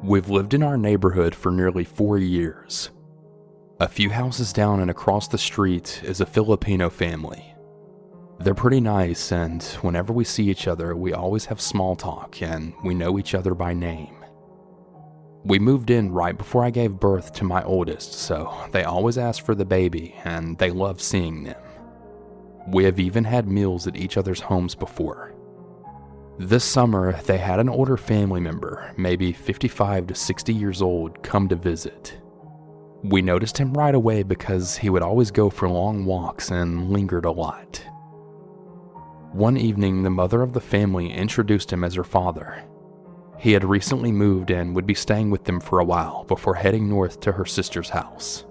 We've lived in our neighborhood for nearly 4 years. A few houses down and across the street is a Filipino family. They're pretty nice, and whenever we see each other, we always have small talk and we know each other by name. We moved in right before I gave birth to my oldest, so they always ask for the baby and they love seeing them. We have even had meals at each other's homes before. This summer, they had an older family member, maybe 55 to 60 years old, come to visit. We noticed him right away because he would always go for long walks and lingered a lot. One evening, the mother of the family introduced him as her father. He had recently moved and would be staying with them for a while before heading north to her sister's house.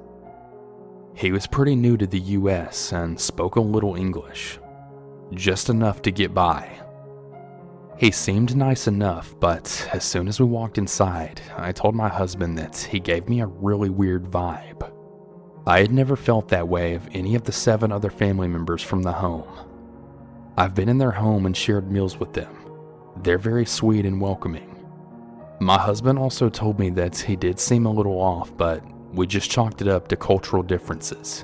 He was pretty new to the US and spoke a little English, just enough to get by. He seemed nice enough, but as soon as we walked inside, I told my husband that he gave me a really weird vibe. I had never felt that way of any of the 7 other family members from the home. I've been in their home and shared meals with them. They're very sweet and welcoming. My husband also told me that he did seem a little off, but we just chalked it up to cultural differences.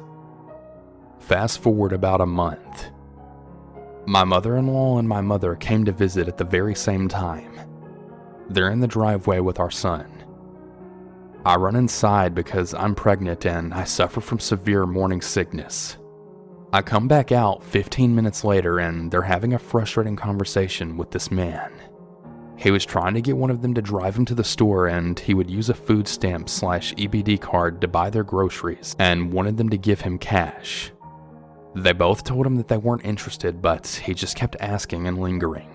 Fast forward about a month. My mother-in-law and my mother came to visit at the very same time. They're in the driveway with our son. I run inside because I'm pregnant and I suffer from severe morning sickness. I come back out 15 minutes later and they're having a frustrating conversation with this man. He was trying to get one of them to drive him to the store and he would use a food stamp/EBD card to buy their groceries and wanted them to give him cash. They both told him that they weren't interested, but he just kept asking and lingering.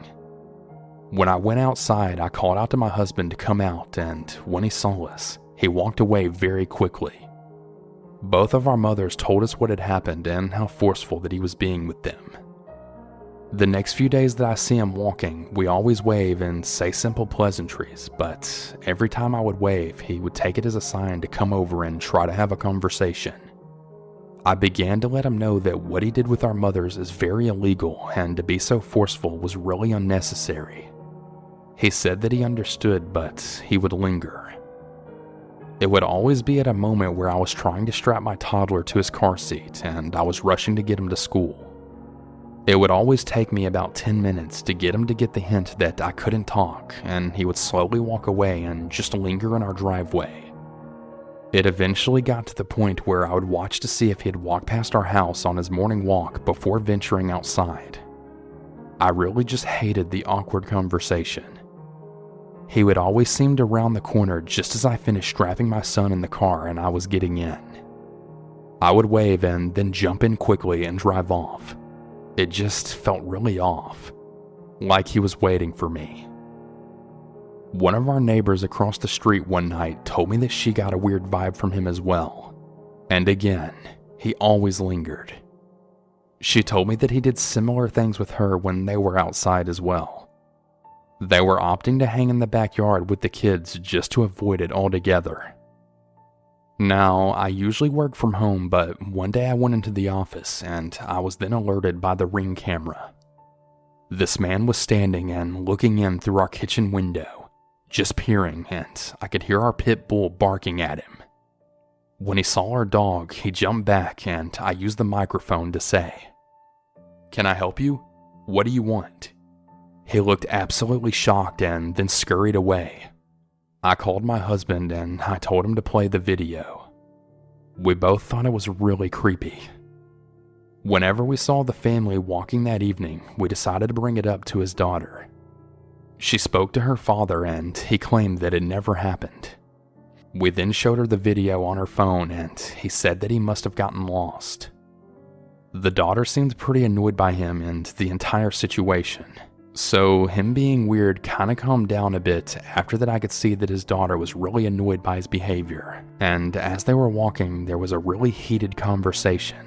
When I went outside, I called out to my husband to come out, and when he saw us, he walked away very quickly. Both of our mothers told us what had happened and how forceful that he was being with them. The next few days that I see him walking, we always wave and say simple pleasantries, but every time I would wave, he would take it as a sign to come over and try to have a conversation. I began to let him know that what he did with our mothers is very illegal and to be so forceful was really unnecessary. He said that he understood, but he would linger. It would always be at a moment where I was trying to strap my toddler to his car seat and I was rushing to get him to school. It would always take me about 10 minutes to get him to get the hint that I couldn't talk, and he would slowly walk away and just linger in our driveway. It eventually got to the point where I would watch to see if he had walked past our house on his morning walk before venturing outside. I really just hated the awkward conversation. He would always seem to round the corner just as I finished strapping my son in the car and I was getting in. I would wave and then jump in quickly and drive off. It just felt really off, like he was waiting for me. One of our neighbors across the street one night told me that she got a weird vibe from him as well. And again, he always lingered. She told me that he did similar things with her when they were outside as well. They were opting to hang in the backyard with the kids just to avoid it altogether. Now, I usually work from home, but one day I went into the office and I was then alerted by the Ring camera. This man was standing and looking in through our kitchen window, just peering, and I could hear our pit bull barking at him. When he saw our dog, he jumped back and I used the microphone to say, "Can I help you? What do you want?" He looked absolutely shocked and then scurried away. I called my husband and I told him to play the video. We both thought it was really creepy. Whenever we saw the family walking that evening, we decided to bring it up to his daughter. She spoke to her father and he claimed that it never happened. We then showed her the video on her phone and he said that he must have gotten lost. The daughter seemed pretty annoyed by him and the entire situation. So him being weird kinda calmed down a bit. After that, I could see that his daughter was really annoyed by his behavior, and as they were walking, there was a really heated conversation.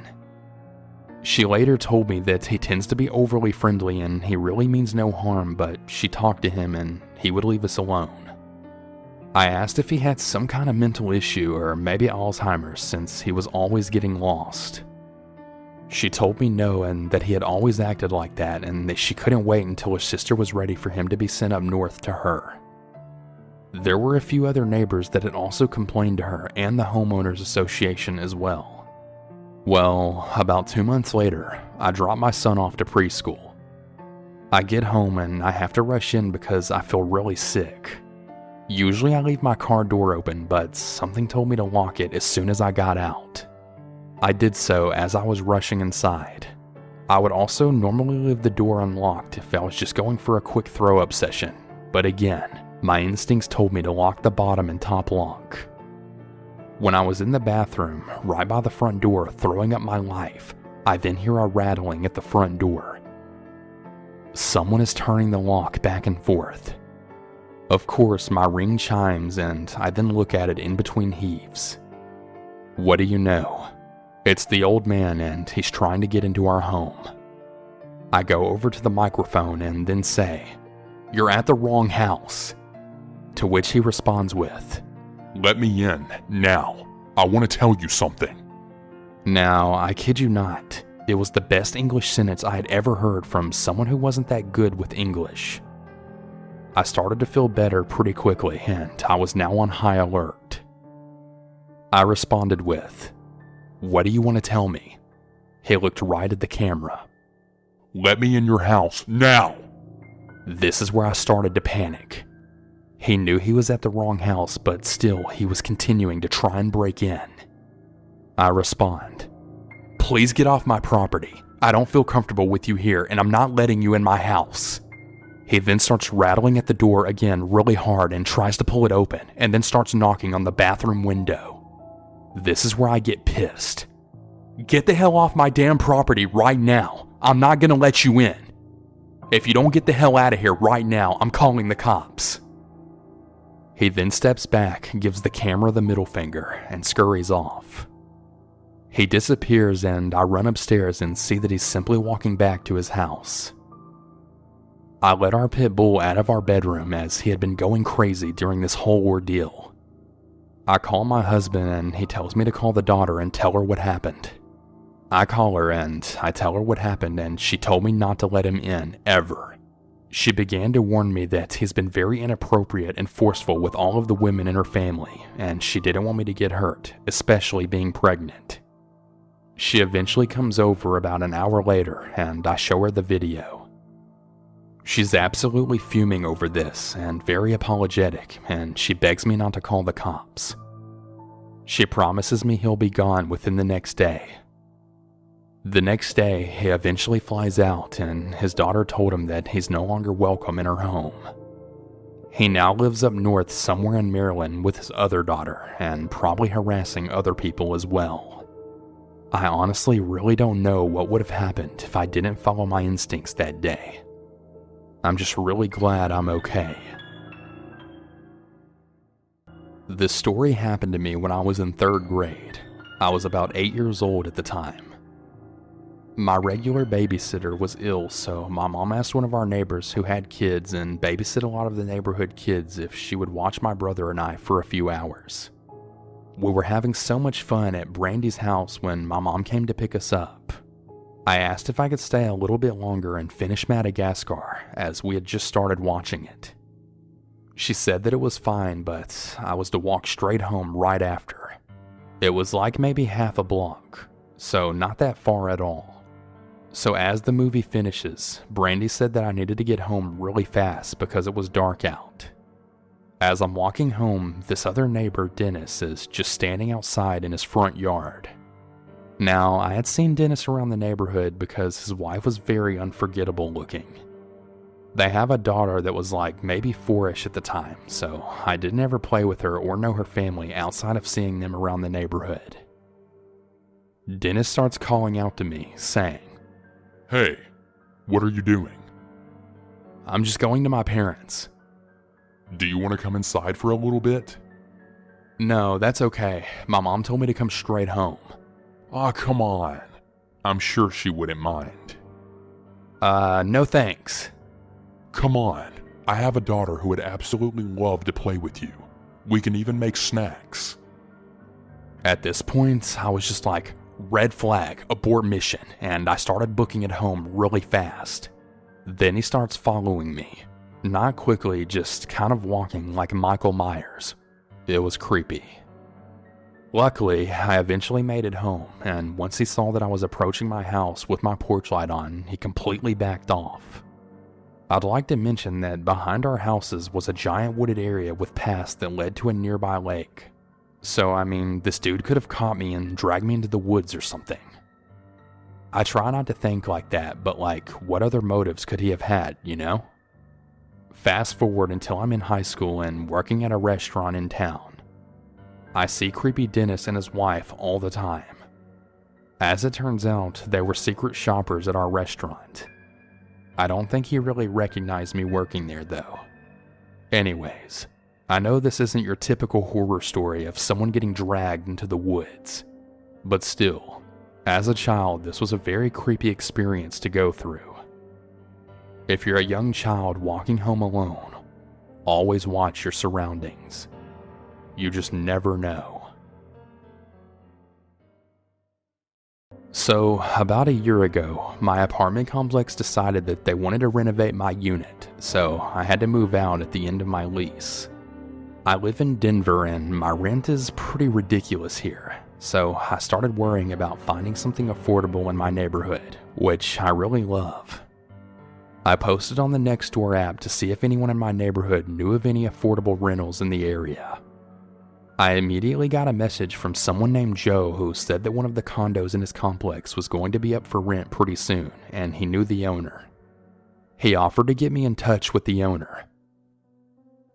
She later told me that he tends to be overly friendly and he really means no harm, but she talked to him and he would leave us alone. I asked if he had some kind of mental issue or maybe Alzheimer's since he was always getting lost. She told me no, and that he had always acted like that, and that she couldn't wait until her sister was ready for him to be sent up north to her. There were a few other neighbors that had also complained to her and the homeowners association as well. Well, about 2 months later, I dropped my son off to preschool. I get home and I have to rush in because I feel really sick. Usually I leave my car door open, but something told me to lock it as soon as I got out. I did so as I was rushing inside. I would also normally leave the door unlocked if I was just going for a quick throw-up session, but again, my instincts told me to lock the bottom and top lock. When I was in the bathroom, right by the front door, throwing up my life, I then hear a rattling at the front door. Someone is turning the lock back and forth. Of course, my ring chimes and I then look at it in between heaves. What do you know? It's the old man and he's trying to get into our home. I go over to the microphone and then say, "You're at the wrong house." To which he responds with, "Let me in, now. I want to tell you something." Now, I kid you not, it was the best English sentence I had ever heard from someone who wasn't that good with English. I started to feel better pretty quickly and I was now on high alert. I responded with, "What do you want to tell me?" He looked right at the camera. "Let me in your house, now!" This is where I started to panic. He knew he was at the wrong house, but still he was continuing to try and break in. I respond, "Please get off my property. I don't feel comfortable with you here and I'm not letting you in my house." He then starts rattling at the door again really hard and tries to pull it open and then starts knocking on the bathroom window. This is where I get pissed. "Get the hell off my damn property right now. I'm not gonna let you in. If you don't get the hell out of here right now, I'm calling the cops." He then steps back, gives the camera the middle finger, and scurries off. He disappears and I run upstairs and see that he's simply walking back to his house. I let our pit bull out of our bedroom as he had been going crazy during this whole ordeal. I call my husband and he tells me to call the daughter and tell her what happened. I call her and I tell her what happened and she told me not to let him in, ever. She began to warn me that he's been very inappropriate and forceful with all of the women in her family, and she didn't want me to get hurt, especially being pregnant. She eventually comes over about an hour later, and I show her the video. She's absolutely fuming over this, and very apologetic, and she begs me not to call the cops. She promises me he'll be gone within the next day. The next day, he eventually flies out and his daughter told him that he's no longer welcome in her home. He now lives up north somewhere in Maryland with his other daughter and probably harassing other people as well. I honestly really don't know what would have happened if I didn't follow my instincts that day. I'm just really glad I'm okay. This story happened to me when I was in 3rd grade. I was about 8 years old at the time. My regular babysitter was ill, so my mom asked one of our neighbors who had kids and babysit a lot of the neighborhood kids if she would watch my brother and I for a few hours. We were having so much fun at Brandy's house when my mom came to pick us up. I asked if I could stay a little bit longer and finish Madagascar, as we had just started watching it. She said that it was fine, but I was to walk straight home right after. It was like maybe half a block, so not that far at all. So as the movie finishes, Brandy said that I needed to get home really fast because it was dark out. As I'm walking home, this other neighbor, Dennis, is just standing outside in his front yard. Now, I had seen Dennis around the neighborhood because his wife was very unforgettable looking. They have a daughter that was like maybe 4-ish at the time, so I didn't ever play with her or know her family outside of seeing them around the neighborhood. Dennis starts calling out to me, saying, "Hey, what are you doing?" "I'm just going to my parents." "Do you want to come inside for a little bit?" "No, that's okay. My mom told me to come straight home." "Aw, come on. I'm sure she wouldn't mind." No thanks." "Come on. I have a daughter who would absolutely love to play with you. We can even make snacks." At this point, I was just like, red flag, abort mission, and I started booking it home really fast. Then he starts following me. Not quickly, just kind of walking like Michael Myers. It was creepy. Luckily, I eventually made it home, and once he saw that I was approaching my house with my porch light on, he completely backed off. I'd like to mention that behind our houses was a giant wooded area with paths that led to a nearby lake. So, this dude could have caught me and dragged me into the woods or something. I try not to think like that, but what other motives could he have had, you know? Fast forward until I'm in high school and working at a restaurant in town. I see creepy Dennis and his wife all the time. As it turns out, they were secret shoppers at our restaurant. I don't think he really recognized me working there though. Anyways, I know this isn't your typical horror story of someone getting dragged into the woods, but still, as a child, this was a very creepy experience to go through. If you're a young child walking home alone, always watch your surroundings. You just never know. So, about a year ago, my apartment complex decided that they wanted to renovate my unit, so I had to move out at the end of my lease. I live in Denver and my rent is pretty ridiculous here, so I started worrying about finding something affordable in my neighborhood, which I really love. I posted on the Nextdoor app to see if anyone in my neighborhood knew of any affordable rentals in the area. I immediately got a message from someone named Joe who said that one of the condos in his complex was going to be up for rent pretty soon, and he knew the owner. He offered to get me in touch with the owner.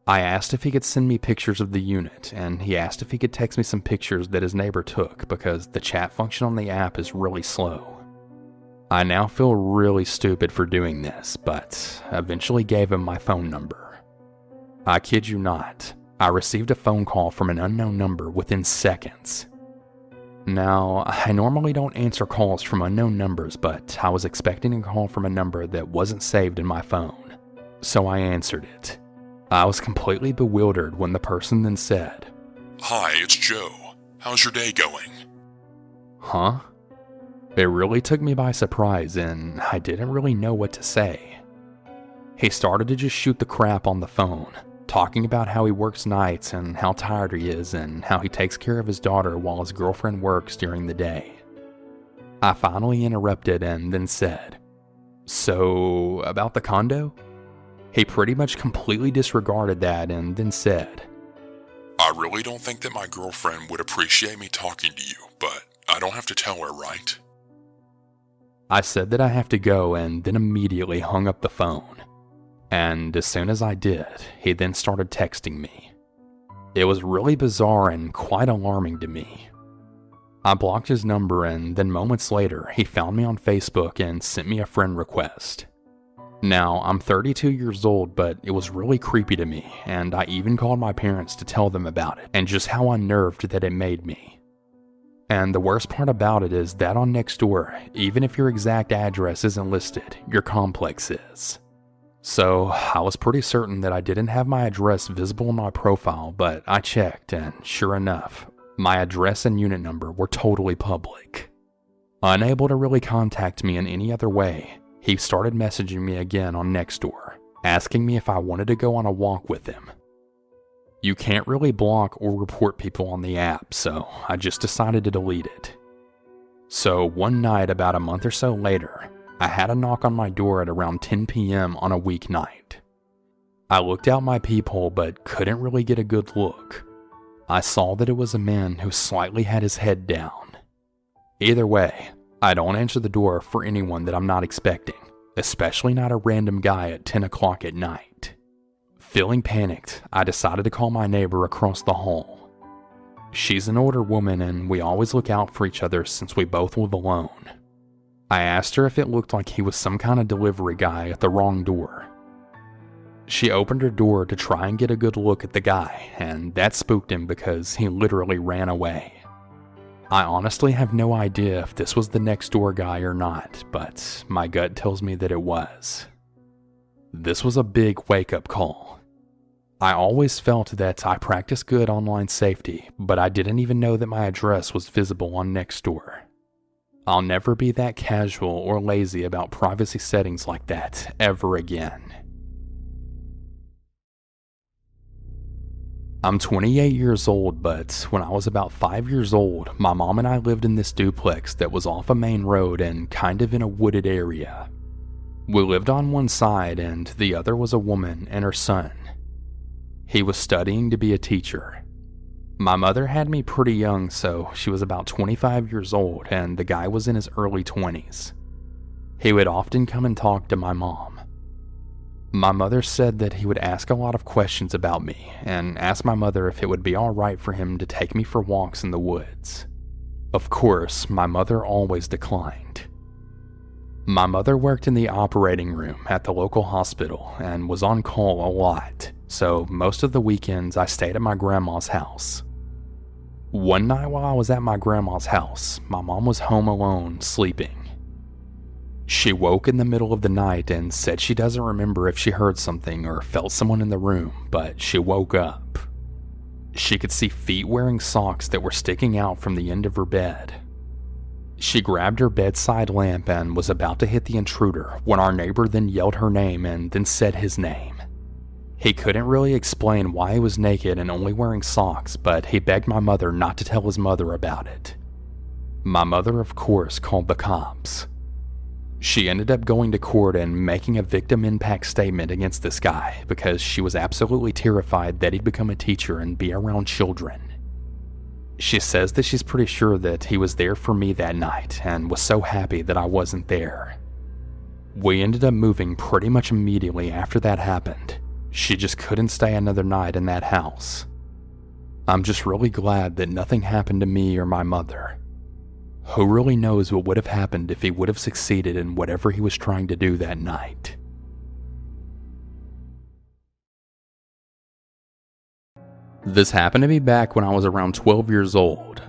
I asked if he could send me pictures of the unit, and he asked if he could text me some pictures that his neighbor took because the chat function on the app is really slow. I now feel really stupid for doing this, but eventually gave him my phone number. I kid you not. I received a phone call from an unknown number within seconds. Now, I normally don't answer calls from unknown numbers, but I was expecting a call from a number that wasn't saved in my phone, so I answered it. I was completely bewildered when the person then said, "Hi, it's Joe. How's your day going?" Huh? It really took me by surprise, and I didn't really know what to say. He started to just shoot the crap on the phone, talking about how he works nights and how tired he is and how he takes care of his daughter while his girlfriend works during the day. I finally interrupted and then said, "So, about the condo?" He pretty much completely disregarded that and then said, "I really don't think that my girlfriend would appreciate me talking to you, but I don't have to tell her, right?" I said that I have to go and then immediately hung up the phone. And as soon as I did, he then started texting me. It was really bizarre and quite alarming to me. I blocked his number and then moments later, he found me on Facebook and sent me a friend request. Now, I'm 32 years old, but it was really creepy to me, and I even called my parents to tell them about it and just how unnerved that it made me. And the worst part about it is that on Nextdoor, even if your exact address isn't listed, your complex is. So, I was pretty certain that I didn't have my address visible in my profile, but I checked, and sure enough, my address and unit number were totally public. Unable to really contact me in any other way, he started messaging me again on Nextdoor, asking me if I wanted to go on a walk with him. You can't really block or report people on the app, so I just decided to delete it. So, one night about a month or so later, I had a knock on my door at around 10 p.m. on a weeknight. I looked out my peephole but couldn't really get a good look. I saw that it was a man who slightly had his head down. Either way, I don't answer the door for anyone that I'm not expecting, especially not a random guy at 10 o'clock at night. Feeling panicked, I decided to call my neighbor across the hall. She's an older woman and we always look out for each other since we both live alone. I asked her if it looked like he was some kind of delivery guy at the wrong door. She opened her door to try and get a good look at the guy, and that spooked him because he literally ran away. I honestly have no idea if this was the next door guy or not, but my gut tells me that it was. This was a big wake-up call. I always felt that I practiced good online safety, but I didn't even know that my address was visible on Nextdoor. I'll never be that casual or lazy about privacy settings like that ever again. I'm 28 years old, but when I was about 5 years old, my mom and I lived in this duplex that was off a main road and kind of in a wooded area. We lived on one side and the other was a woman and her son. He was studying to be a teacher. My mother had me pretty young, so she was about 25 years old and the guy was in his early 20s. He would often come and talk to my mom. My mother said that he would ask a lot of questions about me and asked my mother if it would be alright for him to take me for walks in the woods. Of course, my mother always declined. My mother worked in the operating room at the local hospital and was on call a lot, so most of the weekends I stayed at my grandma's house. One night while I was at my grandma's house, my mom was home alone, sleeping. She woke in the middle of the night and said she doesn't remember if she heard something or felt someone in the room, but she woke up. She could see feet wearing socks that were sticking out from the end of her bed. She grabbed her bedside lamp and was about to hit the intruder when our neighbor then yelled her name and then said his name. He couldn't really explain why he was naked and only wearing socks, but he begged my mother not to tell his mother about it. My mother, of course, called the cops. She ended up going to court and making a victim impact statement against this guy because she was absolutely terrified that he'd become a teacher and be around children. She says that she's pretty sure that he was there for me that night and was so happy that I wasn't there. We ended up moving pretty much immediately after that happened. She just couldn't stay another night in that house. I'm just really glad that nothing happened to me or my mother. Who really knows what would have happened if he would have succeeded in whatever he was trying to do that night. This happened to me back when I was around 12 years old.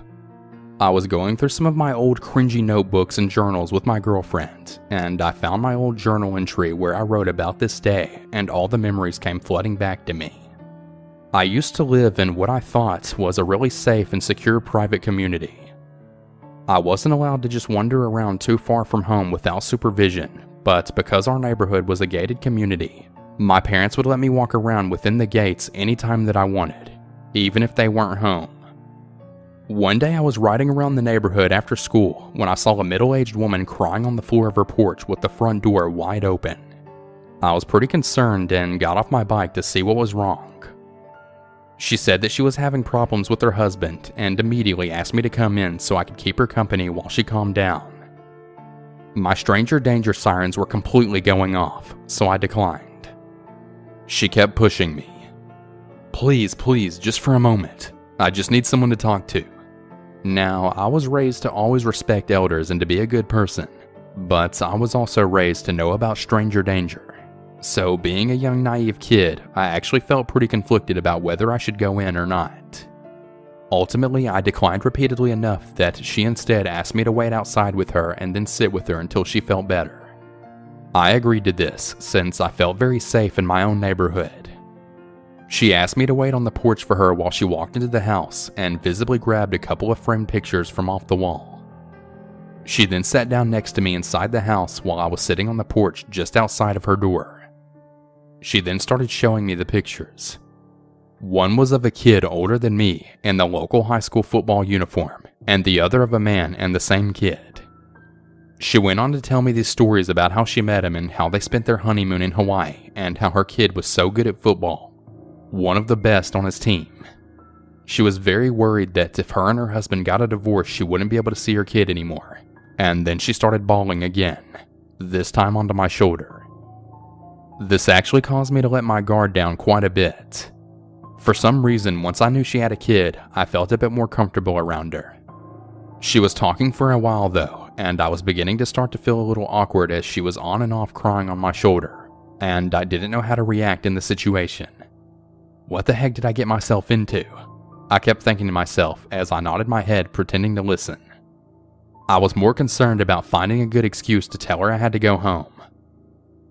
I was going through some of my old cringy notebooks and journals with my girlfriend, and I found my old journal entry where I wrote about this day, and all the memories came flooding back to me. I used to live in what I thought was a really safe and secure private community. I wasn't allowed to just wander around too far from home without supervision, but because our neighborhood was a gated community, my parents would let me walk around within the gates anytime that I wanted, even if they weren't home. One day I was riding around the neighborhood after school when I saw a middle-aged woman crying on the floor of her porch with the front door wide open. I was pretty concerned and got off my bike to see what was wrong. She said that she was having problems with her husband and immediately asked me to come in so I could keep her company while she calmed down. My stranger danger sirens were completely going off, so I declined. She kept pushing me. Please, just for a moment. I just need someone to talk to. Now, I was raised to always respect elders and to be a good person, but I was also raised to know about stranger danger. So being a young naive kid, I actually felt pretty conflicted about whether I should go in or not. Ultimately, I declined repeatedly enough that she instead asked me to wait outside with her and then sit with her until she felt better. I agreed to this since I felt very safe in my own neighborhood. She asked me to wait on the porch for her while she walked into the house and visibly grabbed a couple of framed pictures from off the wall. She then sat down next to me inside the house while I was sitting on the porch just outside of her door. She then started showing me the pictures. One was of a kid older than me in the local high school football uniform, and the other of a man and the same kid. She went on to tell me these stories about how she met him and how they spent their honeymoon in Hawaii, and how her kid was so good at football, one of the best on his team. She was very worried that if her and her husband got a divorce, she wouldn't be able to see her kid anymore. And then she started bawling again, this time onto my shoulder. This actually caused me to let my guard down quite a bit. For some reason, once I knew she had a kid, I felt a bit more comfortable around her. She was talking for a while though, and I was beginning to start to feel a little awkward as she was on and off crying on my shoulder, and I didn't know how to react in the situation. What the heck did I get myself into? I kept thinking to myself as I nodded my head pretending to listen. I was more concerned about finding a good excuse to tell her I had to go home.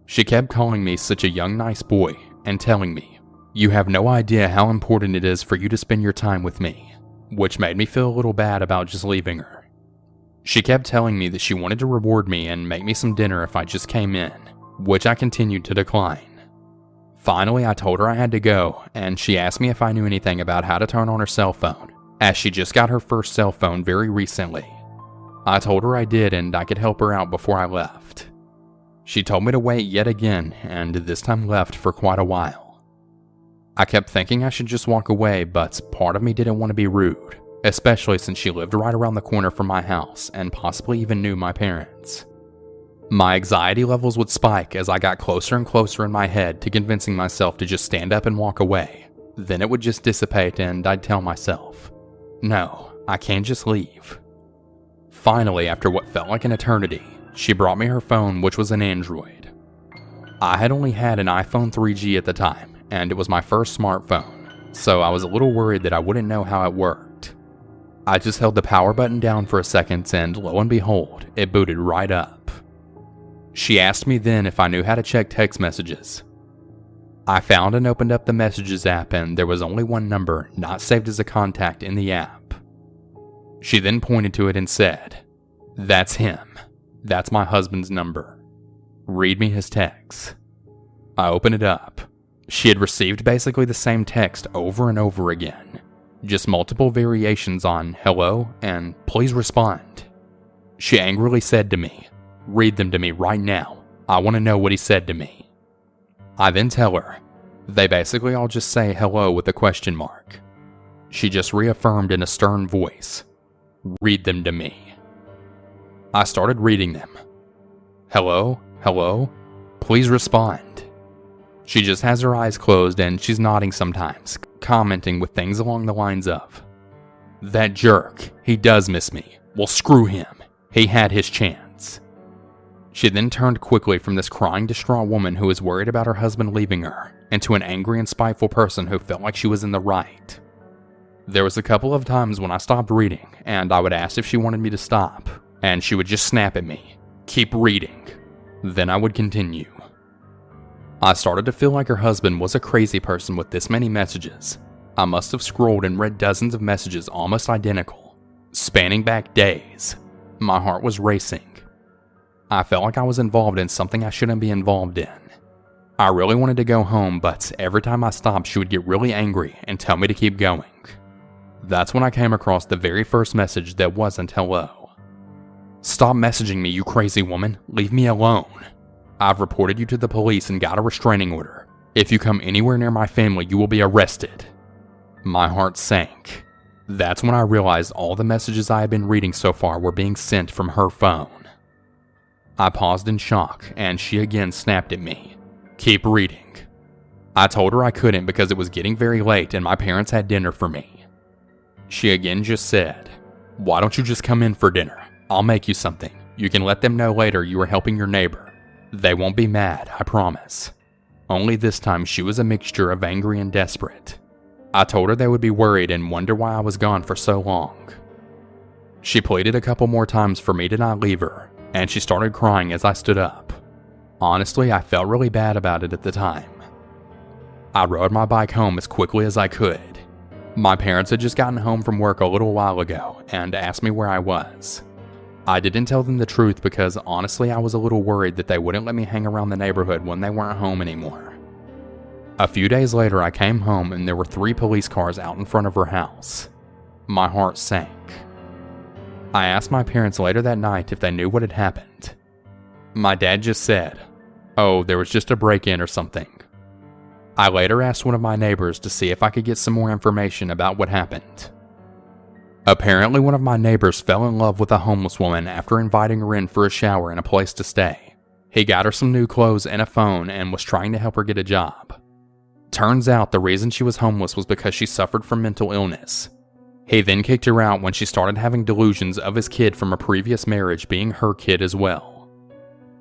She kept calling me such a young nice boy and telling me, "You have no idea how important it is for you to spend your time with me," which made me feel a little bad about just leaving her. She kept telling me that she wanted to reward me and make me some dinner if I just came in, which I continued to decline. Finally, I told her I had to go, and she asked me if I knew anything about how to turn on her cell phone, as she just got her first cell phone very recently. I told her I did and I could help her out before I left. She told me to wait yet again, and this time left for quite a while. I kept thinking I should just walk away, but part of me didn't want to be rude, especially since she lived right around the corner from my house and possibly even knew my parents. My anxiety levels would spike as I got closer and closer in my head to convincing myself to just stand up and walk away. Then it would just dissipate and I'd tell myself, no, I can't just leave. Finally, after what felt like an eternity, she brought me her phone, which was an Android. I had only had an iPhone 3G at the time, and it was my first smartphone, so I was a little worried that I wouldn't know how it worked. I just held the power button down for a second and lo and behold, it booted right up. She asked me then if I knew how to check text messages. I found and opened up the Messages app and there was only one number not saved as a contact in the app. She then pointed to it and said, "That's him. That's my husband's number. Read me his texts." I opened it up. She had received basically the same text over and over again, just multiple variations on hello and please respond. She angrily said to me, "Read them to me right now. I want to know what he said to me." I then tell her. They basically all just say hello with a question mark. She just reaffirmed in a stern voice, "Read them to me." I started reading them. Hello, hello, please respond. She just has her eyes closed and she's nodding sometimes, commenting with things along the lines of, "That jerk, he does miss me. Well, screw him. He had his chance." She then turned quickly from this crying, distraught woman who was worried about her husband leaving her into an angry and spiteful person who felt like she was in the right. There was a couple of times when I stopped reading and I would ask if she wanted me to stop, and she would just snap at me, "Keep reading." Then I would continue. I started to feel like her husband was a crazy person with this many messages. I must have scrolled and read dozens of messages almost identical, spanning back days. My heart was racing. I felt like I was involved in something I shouldn't be involved in. I really wanted to go home, but every time I stopped, she would get really angry and tell me to keep going. That's when I came across the very first message that wasn't hello. "Stop messaging me, you crazy woman. Leave me alone. I've reported you to the police and got a restraining order. If you come anywhere near my family, you will be arrested." My heart sank. That's when I realized all the messages I had been reading so far were being sent from her phone. I paused in shock, and she again snapped at me, "Keep reading." I told her I couldn't because it was getting very late and my parents had dinner for me. She again just said, "Why don't you just come in for dinner? I'll make you something. You can let them know later you are helping your neighbor. They won't be mad, I promise." Only this time she was a mixture of angry and desperate. I told her they would be worried and wonder why I was gone for so long. She pleaded a couple more times for me to not leave her, and she started crying as I stood up. Honestly, I felt really bad about it at the time. I rode my bike home as quickly as I could. My parents had just gotten home from work a little while ago and asked me where I was. I didn't tell them the truth because honestly I was a little worried that they wouldn't let me hang around the neighborhood when they weren't home anymore. A few days later I came home and there were 3 police cars out in front of her house. My heart sank. I asked my parents later that night if they knew what had happened. My dad just said, "Oh, there was just a break-in or something." I later asked one of my neighbors to see if I could get some more information about what happened. Apparently one of my neighbors fell in love with a homeless woman after inviting her in for a shower and a place to stay. He got her some new clothes and a phone and was trying to help her get a job. Turns out the reason she was homeless was because she suffered from mental illness. He then kicked her out when she started having delusions of his kid from a previous marriage being her kid as well.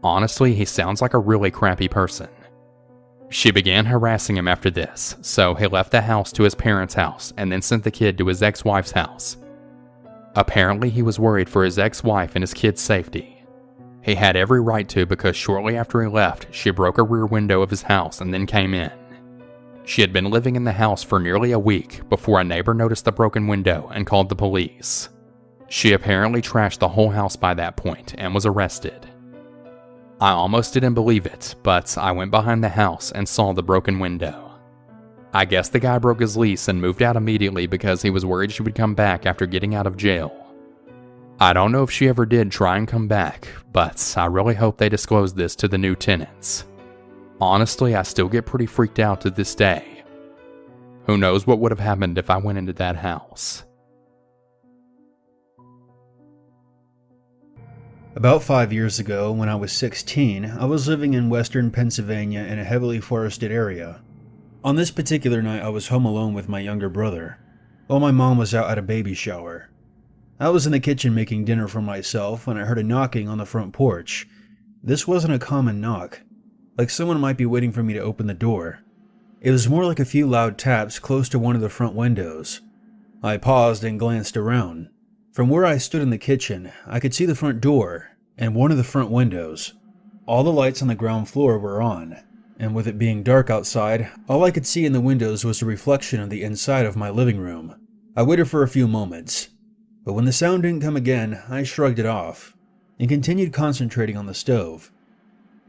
Honestly, he sounds like a really crappy person. She began harassing him after this, so he left the house to his parents' house and then sent the kid to his ex-wife's house. Apparently, he was worried for his ex-wife and his kid's safety. He had every right to because shortly after he left, she broke a rear window of his house and then came in. She had been living in the house for nearly a week before a neighbor noticed the broken window and called the police. She apparently trashed the whole house by that point and was arrested. I almost didn't believe it, but I went behind the house and saw the broken window. I guess the guy broke his lease and moved out immediately because he was worried she would come back after getting out of jail. I don't know if she ever did try and come back, but I really hope they disclose this to the new tenants. Honestly, I still get pretty freaked out to this day. Who knows what would have happened if I went into that house. About 5 years ago, when I was 16, I was living in western Pennsylvania in a heavily forested area. On this particular night, I was home alone with my younger brother, while my mom was out at a baby shower. I was in the kitchen making dinner for myself when I heard a knocking on the front porch. This wasn't a common knock, like someone might be waiting for me to open the door. It was more like a few loud taps close to one of the front windows. I paused and glanced around. From where I stood in the kitchen, I could see the front door and one of the front windows. All the lights on the ground floor were on, and with it being dark outside, all I could see in the windows was a reflection of the inside of my living room. I waited for a few moments, but when the sound didn't come again, I shrugged it off and continued concentrating on the stove.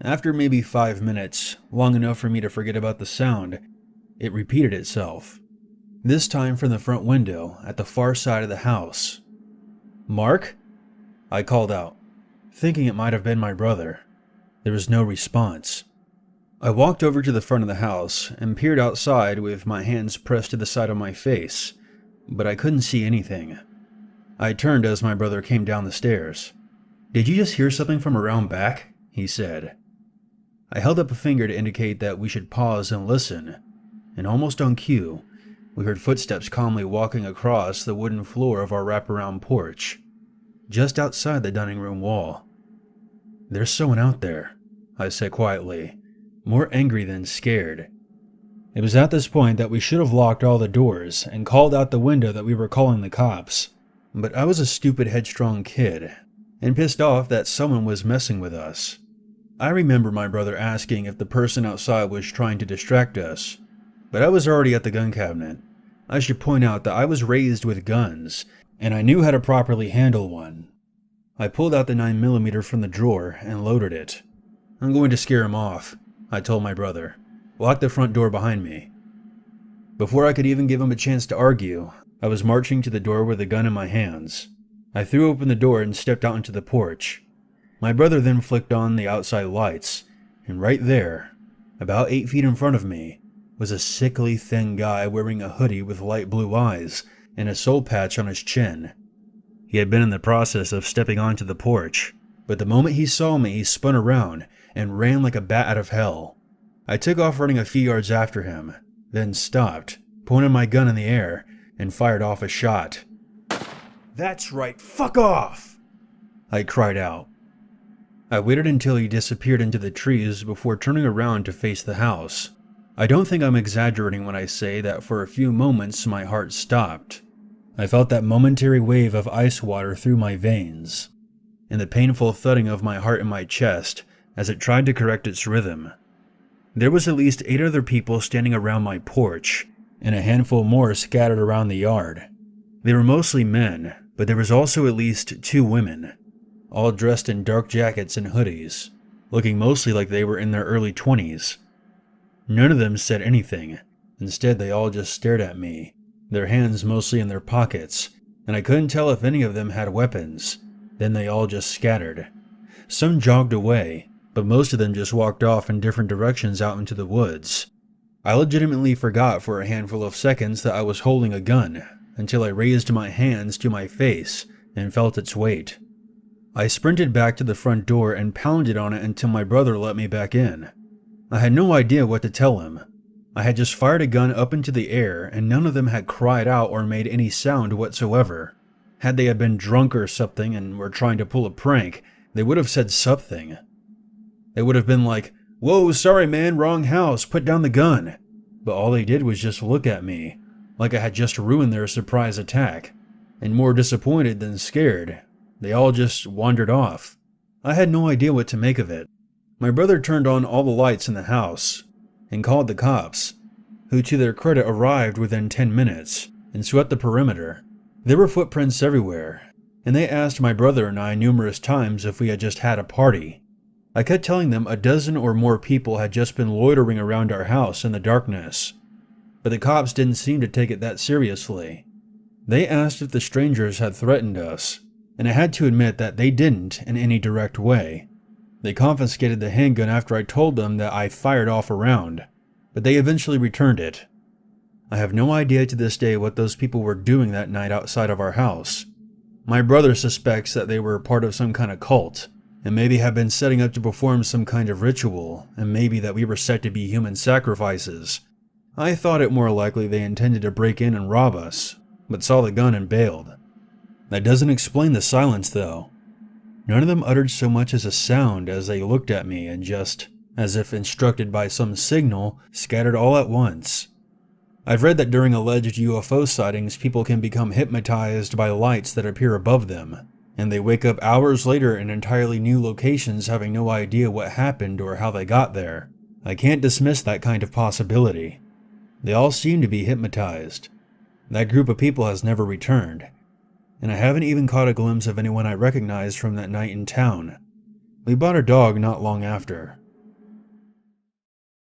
After maybe 5 minutes, long enough for me to forget about the sound, it repeated itself. This time from the front window at the far side of the house. "Mark?" I called out, thinking it might have been my brother. There was no response. I walked over to the front of the house and peered outside with my hands pressed to the side of my face, but I couldn't see anything. I turned as my brother came down the stairs. "Did you just hear something from around back?" he said. I held up a finger to indicate that we should pause and listen, and almost on cue, we heard footsteps calmly walking across the wooden floor of our wraparound porch, just outside the dining room wall. "There's someone out there," I said quietly, more angry than scared. It was at this point that we should have locked all the doors and called out the window that we were calling the cops, but I was a stupid, headstrong kid, and pissed off that someone was messing with us. I remember my brother asking if the person outside was trying to distract us, but I was already at the gun cabinet. I should point out that I was raised with guns, and I knew how to properly handle one. I pulled out the 9mm from the drawer and loaded it. "I'm going to scare him off," I told my brother. "Lock the front door behind me." Before I could even give him a chance to argue, I was marching to the door with the gun in my hands. I threw open the door and stepped out into the porch. My brother then flicked on the outside lights, and right there, about 8 feet in front of me, was a sickly thin guy wearing a hoodie with light blue eyes and a soul patch on his chin. He had been in the process of stepping onto the porch, but the moment he saw me, he spun around and ran like a bat out of hell. I took off running a few yards after him, then stopped, pointed my gun in the air, and fired off a shot. "That's right, fuck off!" I cried out. I waited until he disappeared into the trees before turning around to face the house. I don't think I'm exaggerating when I say that for a few moments my heart stopped. I felt that momentary wave of ice water through my veins, and the painful thudding of my heart in my chest as it tried to correct its rhythm. There was at least 8 other people standing around my porch, and a handful more scattered around the yard. They were mostly men, but there was also at least 2 women, all dressed in dark jackets and hoodies, looking mostly like they were in their early 20s. None of them said anything. Instead, they all just stared at me, their hands mostly in their pockets, and I couldn't tell if any of them had weapons. Then they all just scattered. Some jogged away, but most of them just walked off in different directions out into the woods. I legitimately forgot for a handful of seconds that I was holding a gun, until I raised my hands to my face and felt its weight. I sprinted back to the front door and pounded on it until my brother let me back in. I had no idea what to tell him. I had just fired a gun up into the air and none of them had cried out or made any sound whatsoever. Had they been drunk or something and were trying to pull a prank, they would have said something. They would have been like, "Whoa, sorry man, wrong house, put down the gun." But all they did was just look at me, like I had just ruined their surprise attack. And more disappointed than scared, they all just wandered off. I had no idea what to make of it. My brother turned on all the lights in the house and called the cops, who to their credit arrived within 10 minutes and swept the perimeter. There were footprints everywhere, and they asked my brother and I numerous times if we had just had a party. I kept telling them a dozen or more people had just been loitering around our house in the darkness, but the cops didn't seem to take it that seriously. They asked if the strangers had threatened us, and I had to admit that they didn't in any direct way. They confiscated the handgun after I told them that I fired off a round, but they eventually returned it. I have no idea to this day what those people were doing that night outside of our house. My brother suspects that they were part of some kind of cult, and maybe have been setting up to perform some kind of ritual, and maybe that we were set to be human sacrifices. I thought it more likely they intended to break in and rob us, but saw the gun and bailed. That doesn't explain the silence, though. None of them uttered so much as a sound as they looked at me and just, as if instructed by some signal, scattered all at once. I've read that during alleged UFO sightings, people can become hypnotized by lights that appear above them, and they wake up hours later in entirely new locations having no idea what happened or how they got there. I can't dismiss that kind of possibility. They all seem to be hypnotized. That group of people has never returned, and I haven't even caught a glimpse of anyone I recognized from that night in town. We bought a dog not long after,